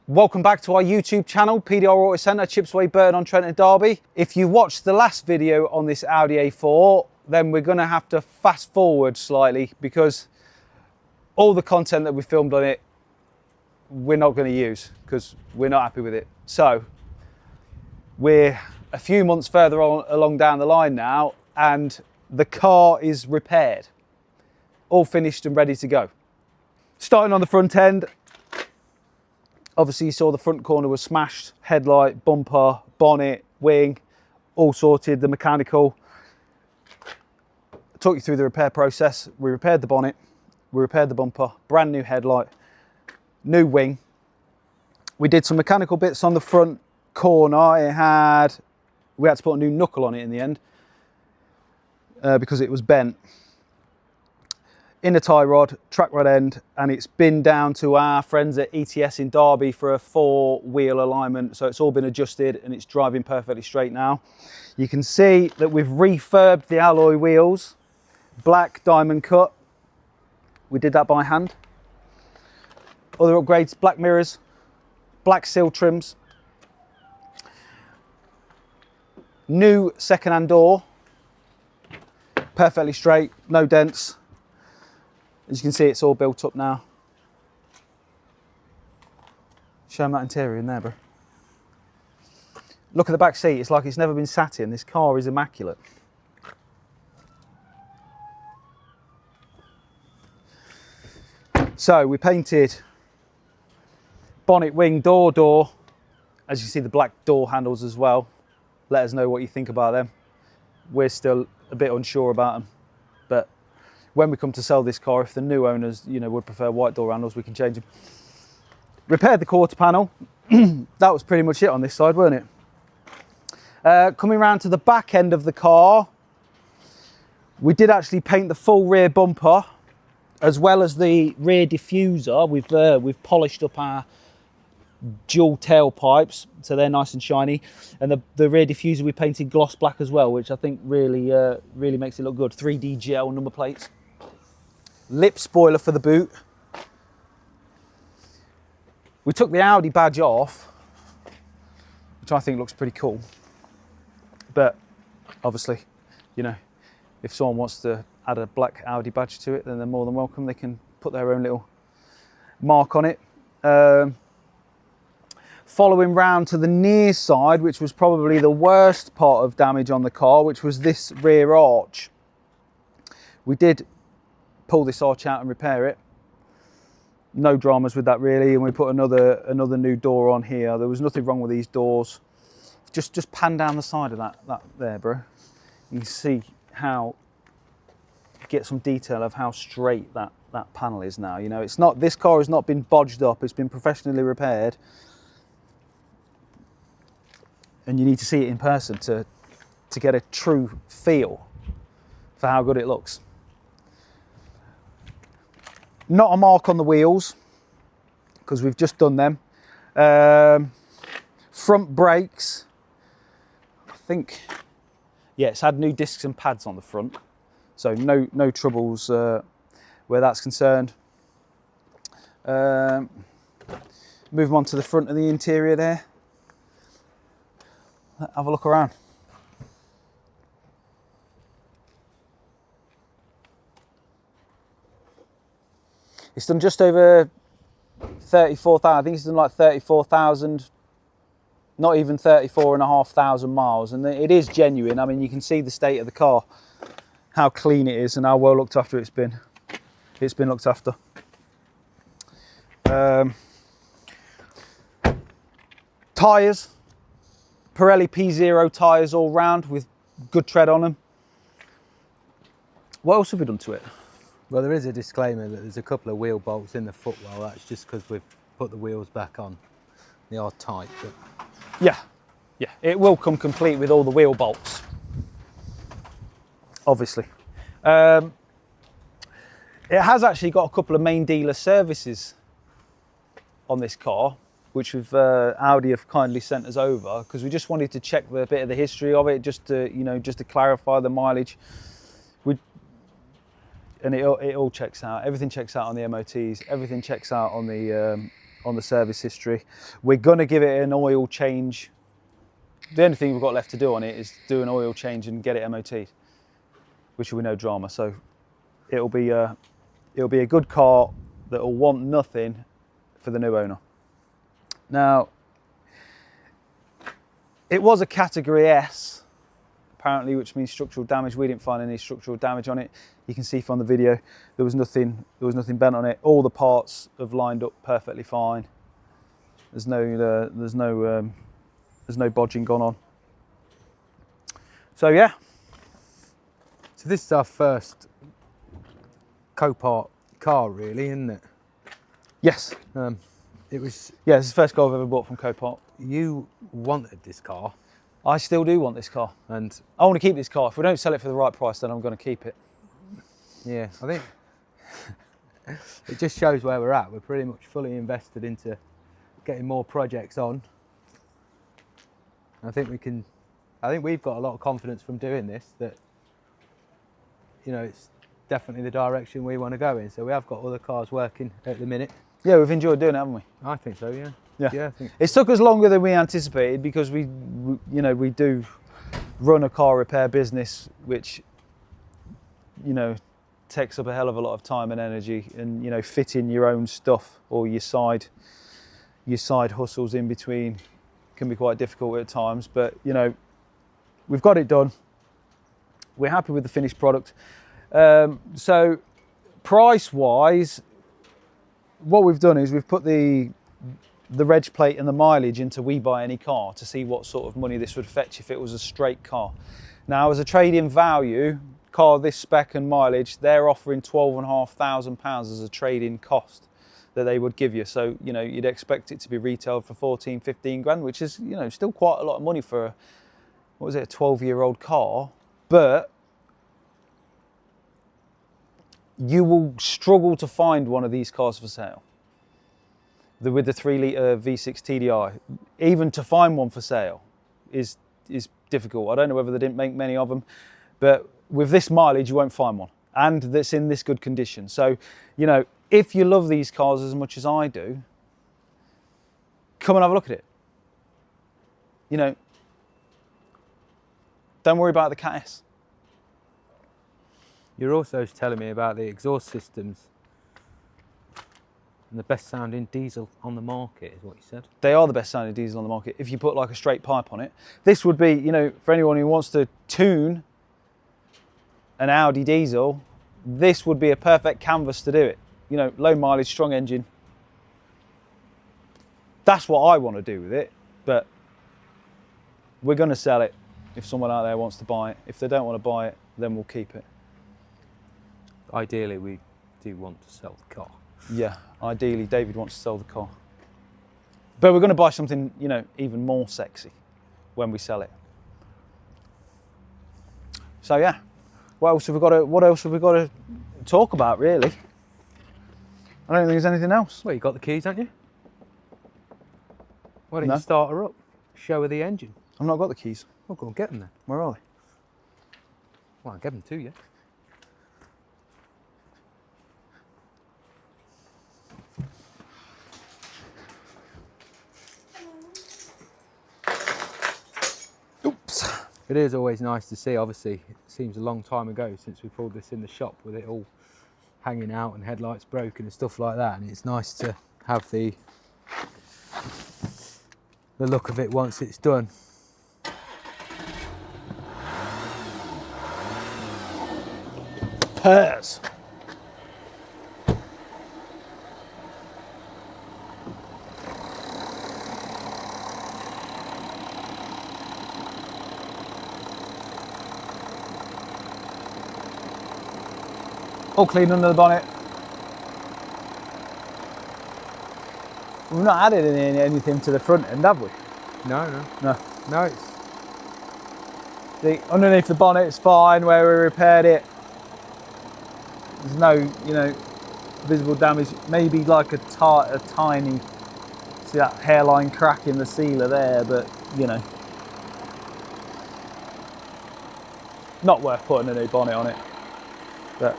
Welcome back to our YouTube channel, PDR Auto Centre, Chipsway, Burton-on-Trent and Derby. If you watched the last video on this Audi A4, then we're going to have to fast forward slightly because all the content that we filmed on it, we're not going to use because we're not happy with it. So we're a few months further along down the line now, and the car is repaired, all finished and ready to go. Starting on the front end, obviously you saw the front corner was smashed, headlight, bumper, bonnet, wing, all sorted, the mechanical. Talk you through the repair process. We repaired the bonnet, we repaired the bumper, brand new headlight, new wing. We did some mechanical bits on the front corner. We had to put a new knuckle on it in the end because it was bent. Inner tie rod, track rod end, and it's been down to our friends at ETS in Derby for a 4-wheel alignment. So it's all been adjusted and it's driving perfectly straight now. You can see that we've refurbed the alloy wheels, black diamond cut. We did that by hand. Other upgrades, black mirrors, black seal trims, new second-hand door, perfectly straight, no dents. As you can see, it's all built up now. Show them that interior in there, bro. Look at the back seat, it's like it's never been sat in. This car is immaculate. So we painted bonnet, wing, door. As you see, the black door handles as well. Let us know what you think about them. We're still a bit unsure about them, but when we come to sell this car, if the new owners, would prefer white door handles, we can change them. Repaired the quarter panel. That was pretty much it on this side, weren't it? Coming round to the back end of the car, we did actually paint the full rear bumper as well as the rear diffuser. We've polished up our dual tailpipes, so they're nice and shiny, and the rear diffuser we painted gloss black as well, which I think really makes it look good. 3D gel number plates, lip spoiler for the boot. We took the Audi badge off, which I think looks pretty cool, but obviously, if someone wants to add a black Audi badge to it, then they're more than welcome. They can put their own little mark on it. Following round to the near side, which was probably the worst part of damage on the car, which was this rear arch. We did pull this arch out and repair it. No dramas with that really, and we put another new door on here. There was nothing wrong with these doors. Just pan down the side of that there, bro. You can see how, get some detail of how straight that panel is now. This car has not been bodged up, it's been professionally repaired. And you need to see it in person to get a true feel for how good it looks. Not a mark on the wheels, because we've just done them. Front brakes, I think, yeah, it's had new discs and pads on the front, so no troubles where that's concerned. Move on to the front of the interior there. Have a look around. It's done just over 34,000. I think it's done like 34,000, not even 34,500 miles. And it is genuine. I mean, you can see the state of the car, how clean it is and how well looked after it's been. It's been looked after. Tyres. Pirelli P0 tyres all round with good tread on them. What else have we done to it? Well, there is a disclaimer that there's a couple of wheel bolts in the footwell. That's just because we've put the wheels back on. They are tight, but... Yeah, it will come complete with all the wheel bolts, obviously. It has actually got a couple of main dealer services on this car, which Audi have kindly sent us over, because we just wanted to check a bit of the history of it, just to clarify the mileage. And it all checks out. Everything checks out on the MOTs. Everything checks out on the on the service history. We're going to give it an oil change. The only thing we've got left to do on it is do an oil change and get it MOT'd, which will be no drama. So it'll be a good car that will want nothing for the new owner. Now, it was a category S, apparently, which means structural damage. We didn't find any structural damage on it. You can see from the video, there was nothing bent on it. All the parts have lined up perfectly fine. There's no bodging gone on. So yeah. So this is our first Copart car, really, isn't it? Yes. It was. Yeah, this is the first car I've ever bought from Copart. You wanted this car, I still do want this car. and I want to keep this car. If we don't sell it for the right price, then I'm going to keep it. yeah, I think it just shows where we're at. We're pretty much fully invested into getting more projects on. I think we've got a lot of confidence from doing this that, you know, it's definitely the direction we want to go in. So we have got other cars working at the minute. Yeah, we've enjoyed doing it, haven't we? I think so, yeah. Yeah. I think. It took us longer than we anticipated because we do run a car repair business, which, you know, takes up a hell of a lot of time and energy, and, you know, fitting your own stuff or your side hustles in between can be quite difficult at times. But, you know, we've got it done. We're happy with the finished product. So price wise, what we've done is we've put the reg plate and the mileage into We Buy Any Car to see what sort of money this would fetch if it was a straight car. Now, as a trade-in value, car this spec and mileage, they're offering £12,500 as a trade-in cost that they would give you. So, you know, you'd expect it to be retailed for 14, 15 grand, which is, you know, still quite a lot of money for a, what was it, a 12-year-old car. But you will struggle to find one of these cars for sale. With the 3-litre V6 TDI, even to find one for sale is difficult. I don't know whether they didn't make many of them, but with this mileage, you won't find one, and that's in this good condition. So, you know, if you love these cars as much as I do, come and have a look at it. You know, don't worry about the Cat S. You're also telling me about the exhaust systems and the best sounding diesel on the market, is what you said. They are the best sounding diesel on the market if you put like a straight pipe on it. This would be, you know, for anyone who wants to tune an Audi diesel, this would be a perfect canvas to do it. You know, low mileage, strong engine. That's what I want to do with it, but we're going to sell it if someone out there wants to buy it. If they don't want to buy it, then we'll keep it. Ideally, we do want to sell the car. Yeah, ideally David wants to sell the car. But we're going to buy something, you know, even more sexy when we sell it. So yeah, what else have we got to talk about, really? I don't think there's anything else. Well, you got the keys, haven't you? Why don't No. you start her up? Show her the engine. I've not got the keys. Well, go and get them then. Where are they? Well, I'll give them to you. Oops. It is always nice to see. Obviously, it seems a long time ago since we pulled this in the shop with it all hanging out and headlights broken and stuff like that. And it's nice to have the look of it once it's done. Pairs. All clean under the bonnet. We've not added anything to the front end, have we? No, no. No. No, it's Underneath the bonnet it's fine where we repaired it. There's no, you know, visible damage. Maybe like a tiny, see that hairline crack in the sealer there, but, you know, not worth putting a new bonnet on it. But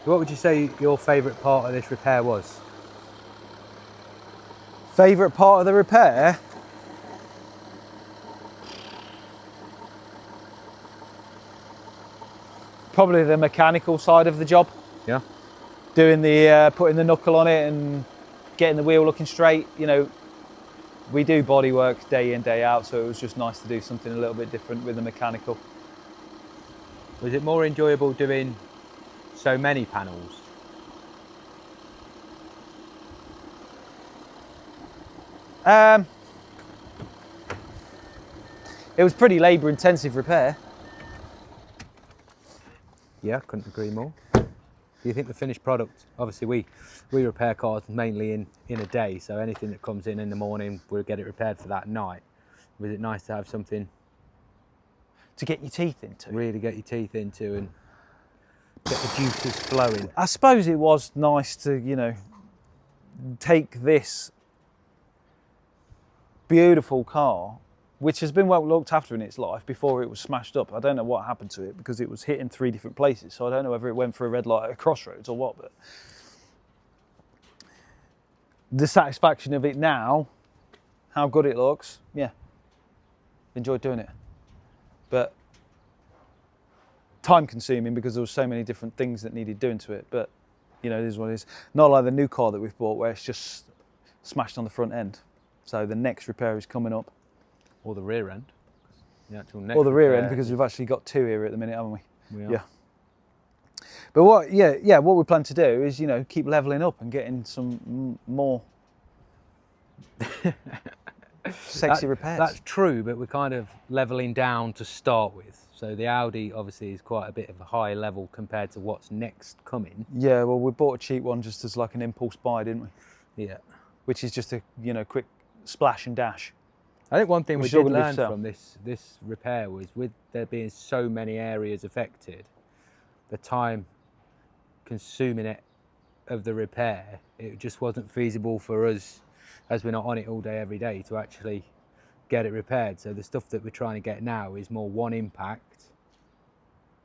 what would you say your favourite part of this repair was? Favourite part of the repair? Probably the mechanical side of the job. Yeah. Doing the, putting the knuckle on it and getting the wheel looking straight. You know, we do body work day in, day out, so it was just nice to do something a little bit different with the mechanical. Was it more enjoyable doing so many panels? It was pretty labour intensive repair. Yeah, couldn't agree more. Do you think the finished product, obviously we repair cars mainly in a day, so anything that comes in the morning, we'll get it repaired for that night. Was it nice to have something To get your teeth into. really get your teeth into and get the juices flowing? I suppose it was nice to, you know, take this beautiful car, which has been well looked after in its life before it was smashed up. I don't know what happened to it because it was hit in 3 different places, so I don't know whether it went for a red light at a crossroads or what, but the satisfaction of it now, how good it looks, yeah, enjoyed doing it. But time consuming because there was so many different things that needed doing to it, but you know, it is what it is. Not like the new car that we've bought where it's just smashed on the front end. So the next repair is coming up. Or the rear end. The actual next Or the rear end, repair. because we've actually got 2 here at the minute, haven't we? We are. Yeah. But what we plan to do is, you know, keep leveling up and getting some more sexy repairs. That's true, but we're kind of leveling down to start with. So the Audi obviously is quite a bit of a high level compared to what's next coming. Yeah, well, we bought a cheap one just as like an impulse buy, didn't we? Yeah. Which is just a, you know, quick splash and dash. I think one thing we Which is all did gonna be learn for sale. from this repair was, with there being so many areas affected, the time consuming it of the repair, it just wasn't feasible for us, as we're not on it all day every day, to actually get it repaired. So the stuff that we're trying to get now is more one impact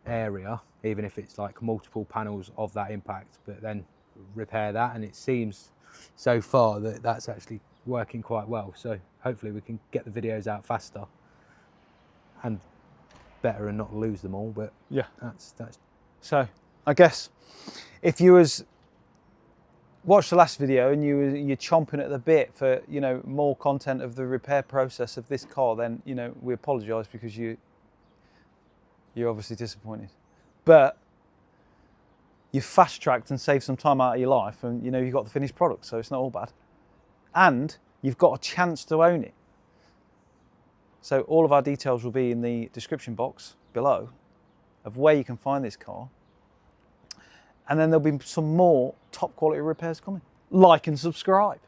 area, even if it's like multiple panels of that impact, but then repair that. And it seems so far that that's actually working quite well. So hopefully we can get the videos out faster and better and not lose them all. But Yeah. that's So I guess if you watched the last video and you're chomping at the bit for, you know, more content of the repair process of this car, then, you know, we apologise because you're obviously disappointed. But you fast tracked and saved some time out of your life, and you know you got the finished product, so it's not all bad. And you've got a chance to own it. So all of our details will be in the description box below of where you can find this car. And then there'll be some more top quality repairs coming. Like and subscribe.